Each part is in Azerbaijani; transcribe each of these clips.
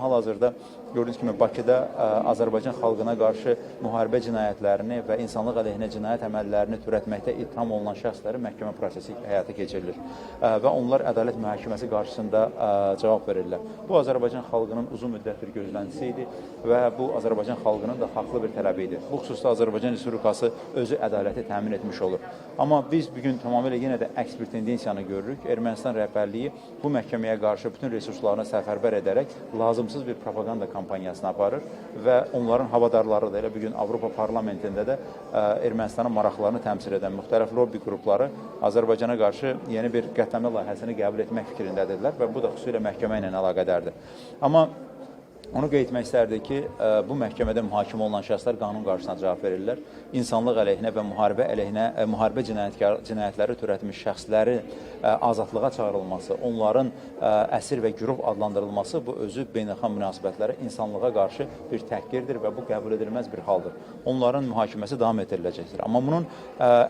hal-hazırda gördüyünüz kimi Bakıda Azərbaycan xalqına qarşı müharibə cinayətlərini və insanlıq əleyhinə cinayət əməllərini törətməkdə ittiham olunan şəxslərin məhkəmə prosesi həyata keçirilir və onlar ədalət mühakiməsi qarşısında cavab verirlər. Bu Azərbaycan xalqının uzun müddətdir gözləntisi idi və bu Azərbaycan xalqının da haqlı bir tələbi idi. Bu xüsusda Azərbaycan Respublikası özü ədaləti təmin etmiş olur. Amma biz bugün tamamilə yenə də əks bir tendensiyanı görürük. Ermənistan rəhbərliyi bu məhkəməyə qarşı bütün resurslarını səfərbər edərək lazımsız bir propaganda kampaniyasını aparır və onların havadarları da elə bugün Avropa Parlamentində də Ermənistanın maraqlarını təmsil edən müxtəlif lobby qrupları Azərbaycana qarşı yeni bir qətnamə layihəsini qəbul etmək fikrindədirlər və bu da xüsusilə məhkəmə ilə əlaqədardır. Amma onu qeyd etmək istərdik ki, bu məhkəmədə mühakimə olunan şəxslər qanun qarşısına cavab verirlər. İnsanlıq əleyhinə və müharibə cinayətləri törətmiş şəxslərin azadlığa çağırılması, onların əsir və girov adlandırılması bu özü beynəlxalq münasibətlərə, insanlığa qarşı bir təhqirdir və bu qəbul edilməz bir haldır. Onların mühakiməsi davam etdiriləcəkdir. Amma bunun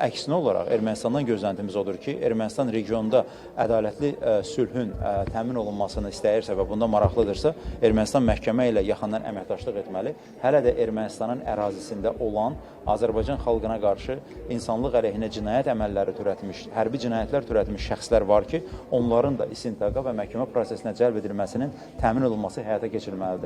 əksinə olaraq Ermənistandan gözləntimiz odur ki, Ermənistan regionda ədalətli sülhün təmin olunmasını istəyirsə və bunda maraqlıdırsa, Ermənistan məhkəmə ilə yaxından əməkdaşlıq etməli. Hələ də Ermənistanın ərazisində olan Azərbaycan xalqına qarşı insanlıq əleyhinə cinayət əməlləri törətmiş, hərbi cinayətlər törətmiş şəxslər var ki, onların da istintaqa və məhkəmə prosesinə cəlb edilməsinin təmin olunması həyata keçirilməlidir.